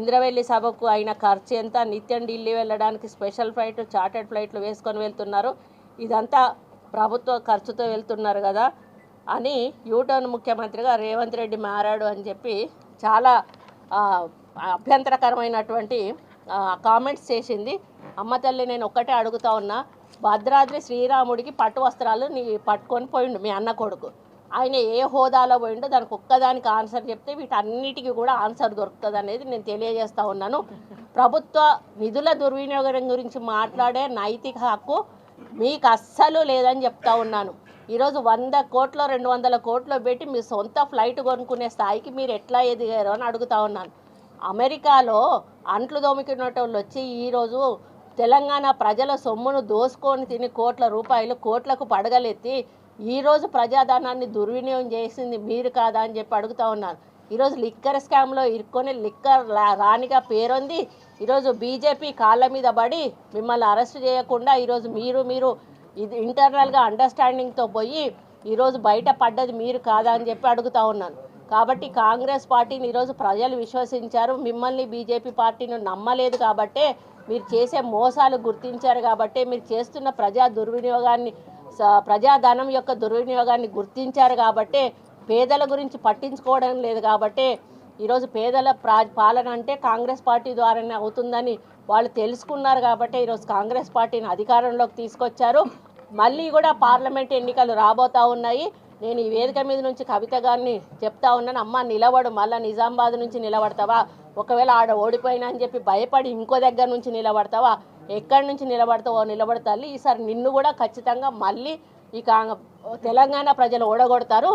ఇంద్రవెల్లి సభకు అయిన ఖర్చు ఎంత, నిత్యం ఢిల్లీ వెళ్ళడానికి స్పెషల్ ఫ్లైట్, చార్టెడ్ ఫ్లైట్లు వేసుకొని వెళ్తున్నారు, ఇదంతా ప్రభుత్వ ఖర్చుతో వెళ్తున్నారు కదా అని యూటర్న్ ముఖ్యమంత్రిగా రేవంత్ రెడ్డి మారాడు అని చెప్పి చాలా అభ్యంతరకరమైనటువంటి కామెంట్స్ చేసింది. అమ్మ తల్లి, నేను ఒక్కటే అడుగుతా ఉన్నా, భద్రాద్రి శ్రీరాముడికి పట్టు వస్త్రాలు పట్టుకొని పోయిండు మీ అన్న కొడుకు. ఆయన ఏ హోదాలో పోయిండో దానికి ఒక్కదానికి ఆన్సర్ చెప్తే వీటన్నిటికీ కూడా ఆన్సర్ దొరుకుతుంది అనేది నేను తెలియజేస్తూ ఉన్నాను. ప్రభుత్వ నిధుల దుర్వినియోగం గురించి మాట్లాడే నైతిక హక్కు మీకు అస్సలు లేదని చెప్తా ఉన్నాను. ఈరోజు 100 కోట్లు 200 కోట్లు పెట్టి మీ సొంత ఫ్లైట్ కొనుక్కునే స్థాయికి మీరు ఎట్లా ఎదిగారు అని అడుగుతా ఉన్నాను. అమెరికాలో అంట్లు దోమికునేటోళ్ళు వచ్చి ఈరోజు తెలంగాణ ప్రజల సొమ్మును దోసుకొని తిని కోట్ల రూపాయలు కోట్లకు పడగలెత్తి ఈరోజు ప్రజాధనాన్ని దుర్వినియోగం చేసింది మీరు కాదా అని చెప్పి అడుగుతా ఉన్నాను. ఈరోజు లిక్కర్ స్కామ్లో ఇరుక్కొని లిక్కర్ రాణిగా పేరొంది ఈరోజు బీజేపీ కాళ్ళ మీద పడి మిమ్మల్ని అరెస్ట్ చేయకుండా ఈరోజు మీరు ఇది ఇంటర్నల్గా అండర్స్టాండింగ్తో పోయి ఈరోజు బయట పడ్డది మీరు కాదా అని చెప్పి అడుగుతా ఉన్నాను. కాబట్టి కాంగ్రెస్ పార్టీని ఈరోజు ప్రజలు విశ్వసించారు, మిమ్మల్ని బీజేపీ పార్టీని నమ్మలేదు కాబట్టే, మీరు చేసే మోసాలు గుర్తించారు కాబట్టే, మీరు చేస్తున్న ప్రజాధనం యొక్క దుర్వినియోగాన్ని గుర్తించారు కాబట్టే, పేదల గురించి పట్టించుకోవడం లేదు కాబట్టే ఈరోజు పేదల పాలన అంటే కాంగ్రెస్ పార్టీ ద్వారానే అవుతుందని వాళ్ళు తెలుసుకున్నారు కాబట్టి ఈరోజు కాంగ్రెస్ పార్టీని అధికారంలోకి తీసుకొచ్చారు. మళ్ళీ కూడా పార్లమెంట్ ఎన్నికలు రాబోతూ ఉన్నాయి. నేను ఈ వేదిక మీద నుంచి కవిత గారిని చెప్తా ఉన్నాను, అమ్మ నిలబడు, మళ్ళీ నిజామాబాద్ నుంచి నిలబడతావా, ఒకవేళ ఆడ ఓడిపోయినా అని చెప్పి భయపడి ఇంకో దగ్గర నుంచి నిలబడతావా, ఎక్కడి నుంచి నిలబడతావో నిలబడతాలి. ఈసారి నిన్ను కూడా ఖచ్చితంగా మళ్ళీ ఈ తెలంగాణ ప్రజలు ఓడగొడతారు.